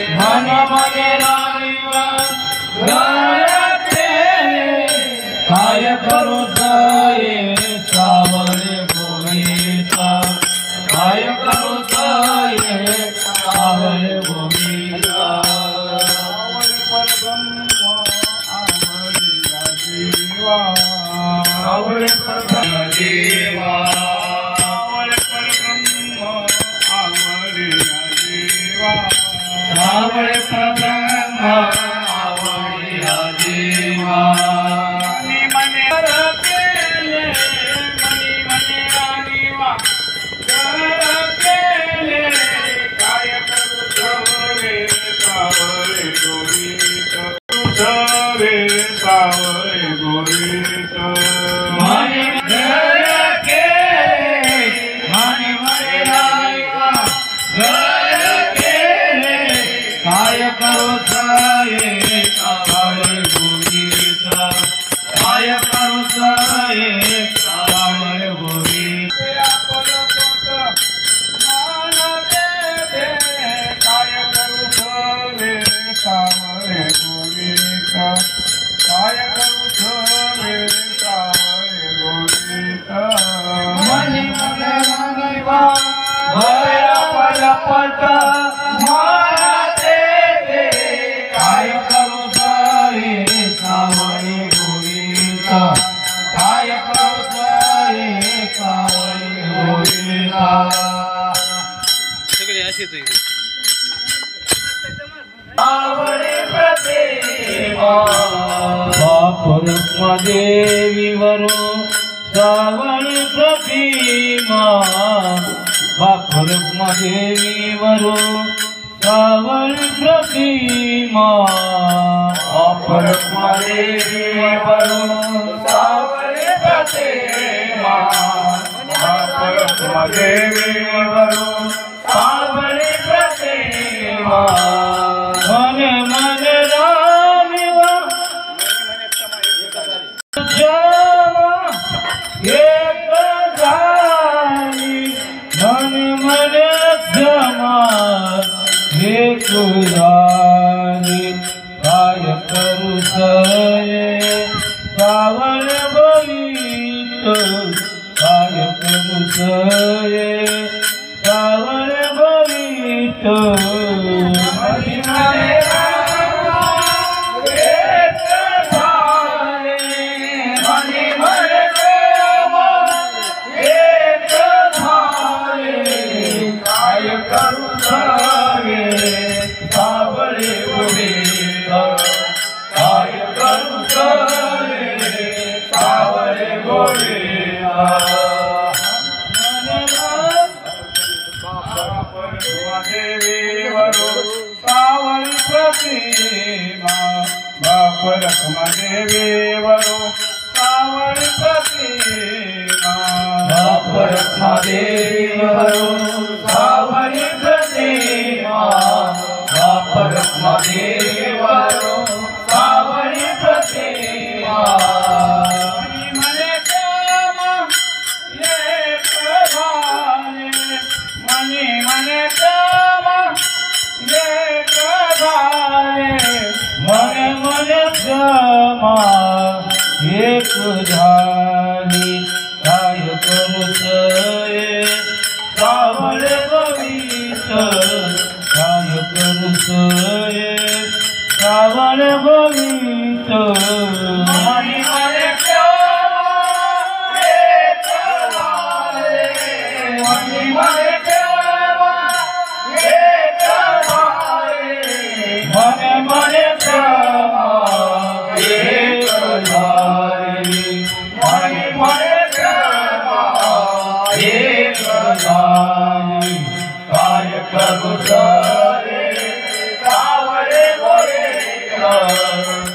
मन मने रानिवा गायते काय करू जाये सावळे गोविता काय करू जाये सावळे गोविता सावळे परब्रह्म देवा सावळे परब्रह्म आवडिया देवा मनी मने केले मनी मने रानिवा केले काय करू जावे सावळे गोविता जावे सावळे गोविता मनी मनी मने रानिवा काय करू जाये सावळे गोविता काय करू जाये सावळे गोविता काय करू जाये सावळे गोविता काय करू जाये सावळे गोविता मनी मने रानिवा भया पलपट काय करू जाये सावळे गोविता काय करू जाये सावळे गोविता सगळे असेच आहे सावळे प्रतिमा बाप रुक्मादेवीवरू सावळे प्रतिमा बाप रुक्मादेवीवरू सावळे प्रतिमा बाप रुक्मादेवीवरू सावळे प्रतिमा बाप रुक्मादेवीवरू सावळे प्रतिमा मने मने रानिवा जमा एक झाली मने मने जमा एक झाली काय करू जाये सावळे गोविता काय करू जाये सावळे गोविता मनी मने रानिवा एक झाले मनी मने रानिवा एक झाले काय करू जाये सावळे गोविता काय करू जाये सावळे गोविता देवीवरू सावळे प्रतिमा बाप रुक्मादेवीवरू सावळे प्रतिमा बाप रुक्मादेवीवरू सावळे प्रतिमा बाप रुक्मादेवीवरू सावळे प्रतिमा मनी मने कामा एक झाले मनी मने कामा एक झाले मने मने कामा एक झाली काय करू जाये सावळे गोविता काय करू जाये सावळे गोविता मनी मने कामा एक झाले मनी मने कामा एक झाले मने मने कामा एक झाली मनी मने कामा एक झाली काय करू जाये सावळे गोविता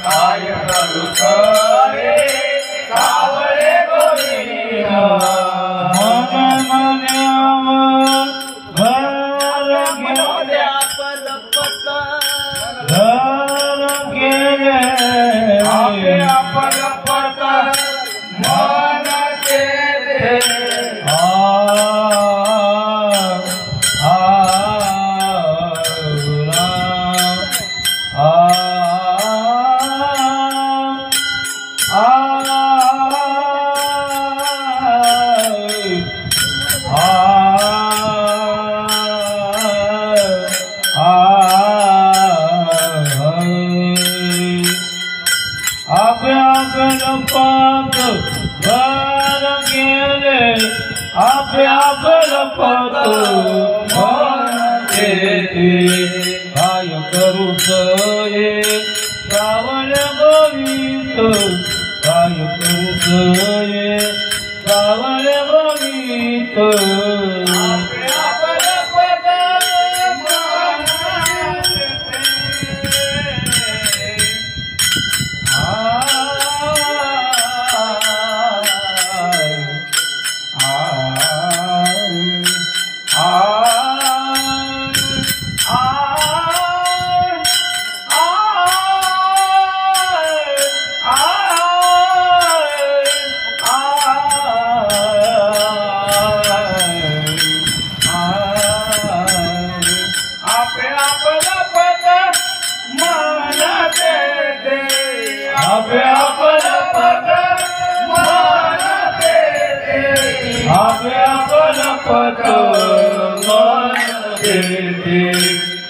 काय करू आपल्या फलपतो काय करू सोये श्रावण गोविंद काय करू सोये श्रावण गोविंद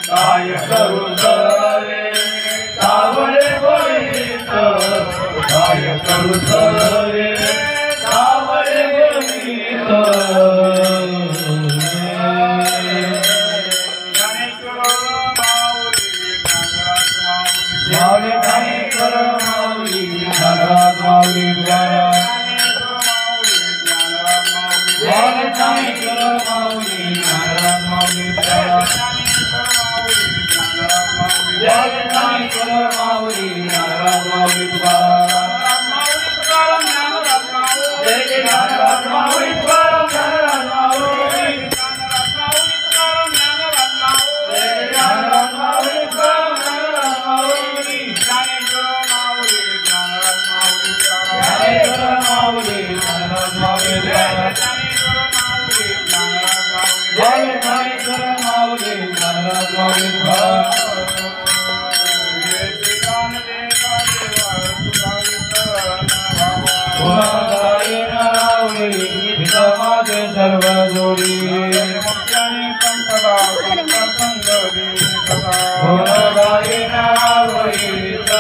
काय करू सरे सावळे गोविंद काय करू सरे सावळे गोविंद माऊली ज्ञानेश्वर माऊली ज्ञानराज माऊली द्वारा माऊली ज्ञानेश्वर माऊली ज्ञानराज माऊली द्वारा जय ज्ञानेश्वर माऊली ज्ञानराज माऊली द्वारा जय ज्ञानराज माऊली द्वारा ज्ञानराज माऊली जय ज्ञानराज माऊली द्वारा ज्ञानराज माऊली ज्ञानेश्वर माऊली ज्ञानराज माऊली द्वारा जय ज्ञानेश्वर माऊली ज्ञानराज माऊली द्वारा माझे सर्व जोडी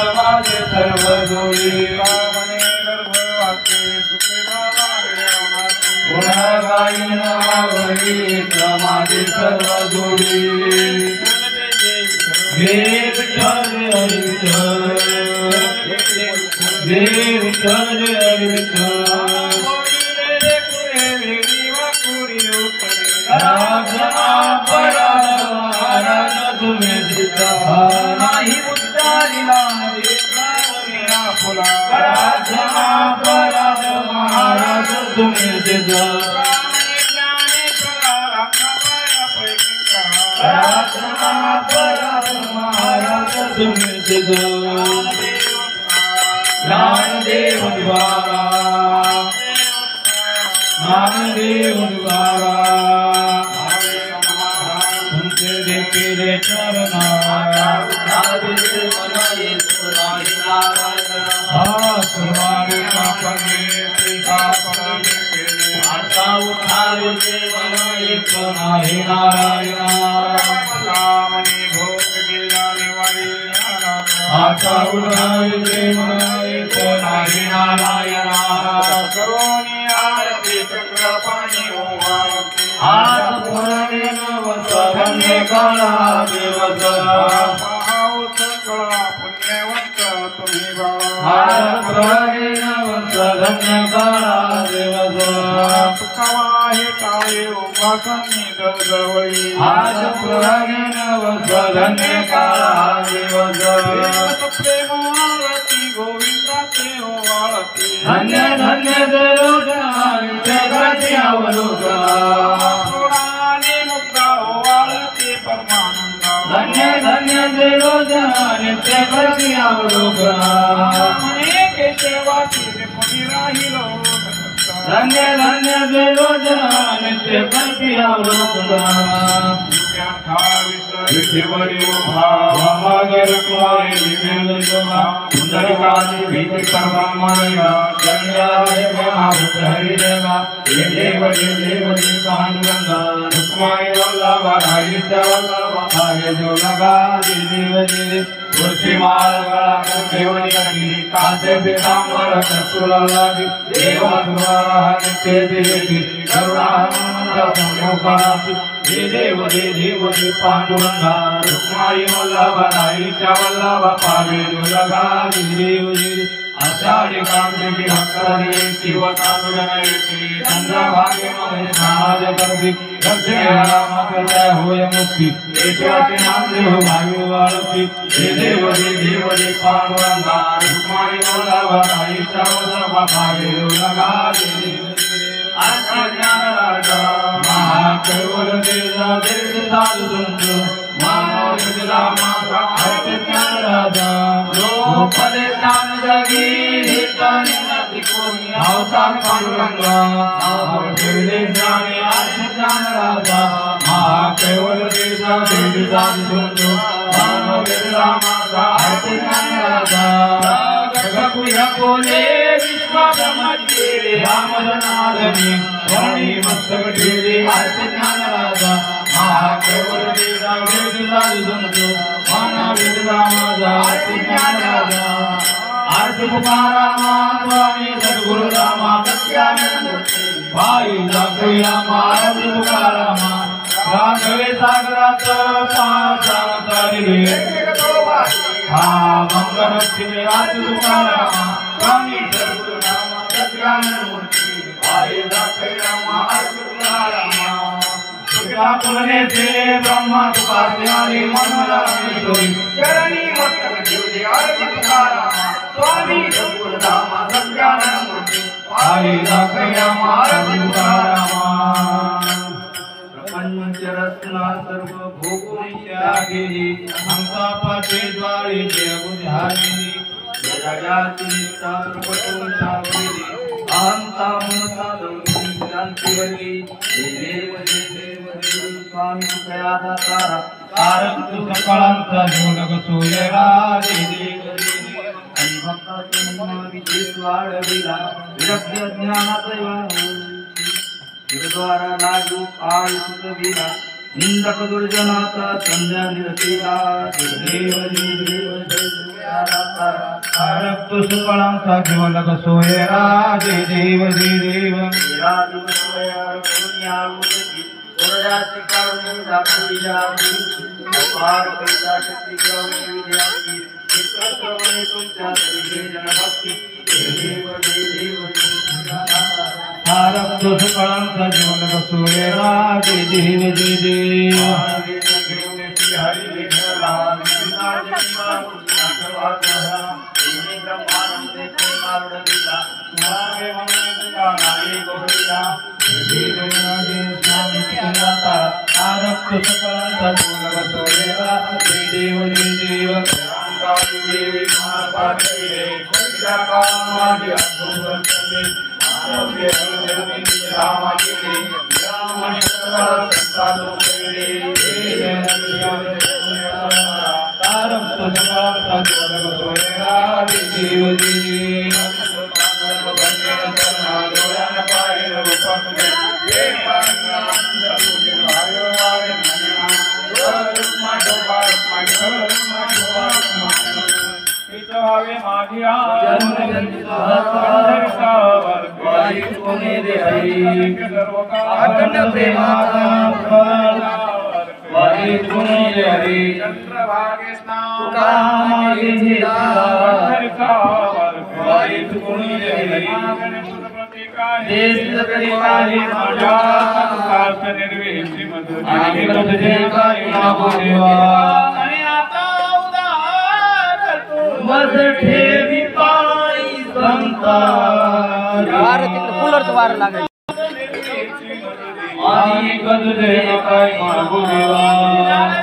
माझे सर्व जोडी माझे सर्व जोडी देव नाही उच्चारिला महाराज तुम्ही महाराज तुम्ही ज्ञानदेव द्वारा ज्ञानदेव द्वारा तुमचे देखील चरणा आता उठावे नाही नारायणा आता उठावे नाही नारायणा करोनी आरती चक्रपाणी आज पुराणे नवसरण्य काळा दिवस पुण्यवंत तुम्ही आज पुराणे नवसरण्य काळा दिवस सुखावाहे टाळे उपासनी जवळी आज पुराणे नवसरण्य काळा दिवस प्रेम आरती गोविंदाचे ओवाळती धन्य धन्य देवजानी जगाची अवलोकनाने मुक्ता ओवाळते परमानंद धन्य धन्य देवजानी जगाची अवलोकनाने केशवाची कोणी राहिलो धन्य धन्य देवजानी जगाची अवलोकना विठेवरी भामागर कुमारी विवेंद्रमा सुंदरकाली भीति परमामणिया जन्याय महाभूत हरिदेवा हे देवरी पांडुरंगा रुक्माई वल्लभा हरिचा वल्लभा हरे जो लगा देव देवी तुलसी माला देवनी कटी कासे पीतांबर कस्तूर लगी देव द्वारा नित्य देवी करुणा सम्मुखासी हे देव हे पांडुरंगा रुक्माई वल्लभनाईच्या वल्लभ पावे दुर्गा देव आषाढी कार्तिकी भक्तारी शिवतांडुरनाईची चंद्रभागे मध्ये समाज करती रक्षे रामाकरता होय मुक्ती ईश्वरचे नाम देव भावी वाळती हे देव पांडुरंगा रुक्माई वल्लभनाईच्या वल्लभ पावे दुर्गा देव राजा महाकेवल देजा देश साधु संत मानव विद्या माता ज्ञान राजा लोकपदे ज्ञान जगी नित्याने नदी कोणी अवतार पांडुरंगा केवले ज्ञाने ज्ञान राजा महाकेवल देजा देश साधु संत मानव विद्या माता ज्ञान राजा जगपुया बोले रामजनार्दनी वाणी मस्तक ठेवी आरती ज्ञान राजा महाकेवल देजा वेद साधु संत मानव रामाजा आरती ज्ञान राजा आरती तुकारामा स्वामी सद्गुरु रामा सत्यानंद भाई दाखवया आरती तुकारामा राघवे सागरात पासावतारी हा मंगलक्ष्मी आरती तुकारामा स्वामी सद्गुरु रामा सत्यानंद भाई दाखवया आरती तुकारामा तुलने से ब्रह्मा तुकारारी मंगलामेश्वरी चरणी मस्तक ठेवले आरती तुकारामा स्वामी सद्गुरु रामा सत्यानंद भाई दाखवया आरती तुकारामा पंचरत्ना सर्व भोगुनित्यागिनी संतापाचे द्वारे देवुधारिणी जगाची निष्ठा सर्वतोषागिनी अहंता ममता दौर्बल्य शांतिवल्ली देव स्वामी दयादा तारा कारक सकळांचा जोडग सोयरा देव आणि भक्ताचे मन विशेष वाढविला विरक्त ज्ञानाचा द्वारा लागू आळी सुतविला निंदक दुर्जनाचा संध्या निरतीला कारक सकळांचा जोडग सोयरा देव ओरडाची काढून दाखविला अपार कविता शक्ती क्रमणे विद्यार्थी चित्रक्रमणे तुमच्या तरी जनभक्ती देव कारक सकळांचा जोडग सोयरा देव हरी विठला ब्रह्मानंदे प्रेमारुडविला स्वामी मंगला नारी गोविला स्वामी केलाता कारक सकळांचा जोडग सोयरा देव देवी महापात्री कोणत्या कामाची अद्भुत आरोग्य रामाची राम संतानो कारक सकळांचा जोडग सोयरा देव अखंड प्रेमाचा वारी पुणे हरी चंद्रभागे वारी पुणे हरी देश प्रतिकारी माझ्या कास्त निर्वेशी मधुर आणि तुझे काही नामो देवा आणि आता उदार तू मज ठेवी पायी संता यार तिकडे कूलरचं वारं लागेल आणि तुझे काही मागो देवा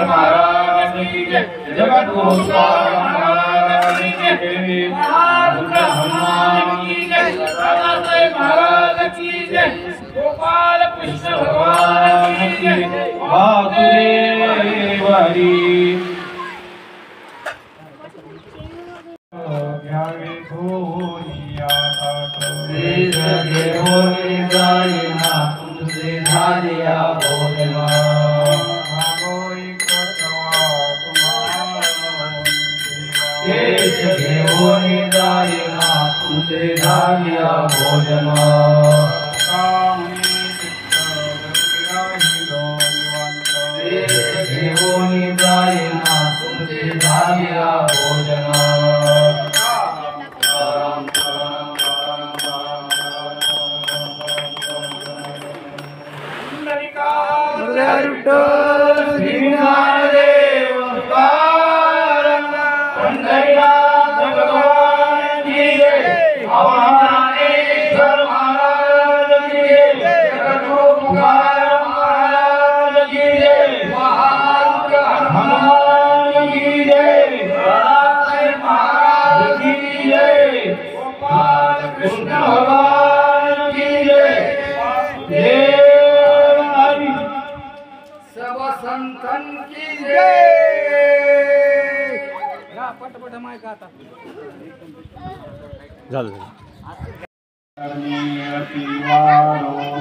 महाराज की जय जगत गुरु महाराज की जय हनुमान की जय महाराज की जय गोपाल कृष्ण भगवान की वासुदेव हरि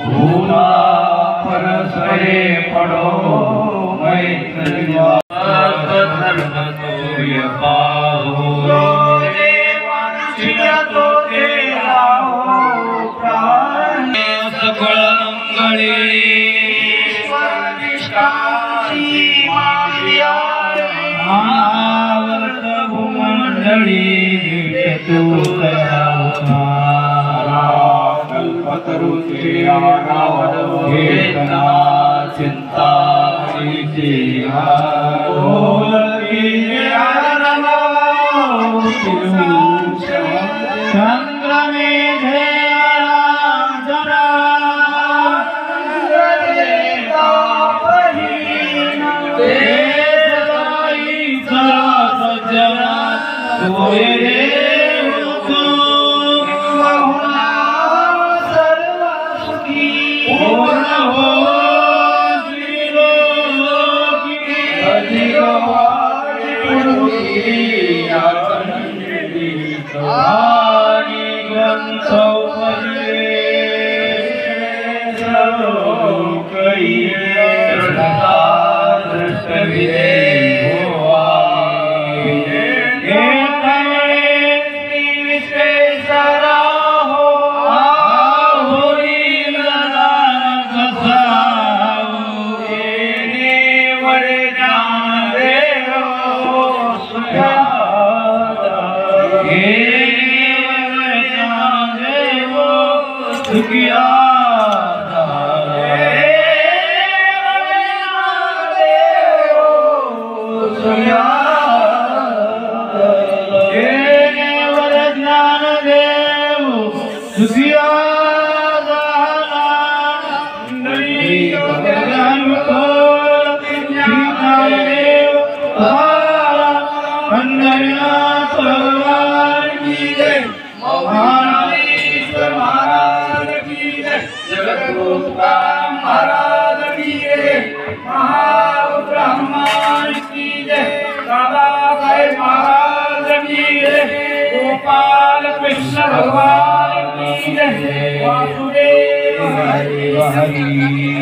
भूला परस्परे पड़ो मैत्री धर्म सूर्य पाहो तो तेरा हो प्राण सकल मंगली महावर्त भूमंडली तू चिंता चंद्र में गोपाल कृष्ण भगवान की जय वासुदेव हरि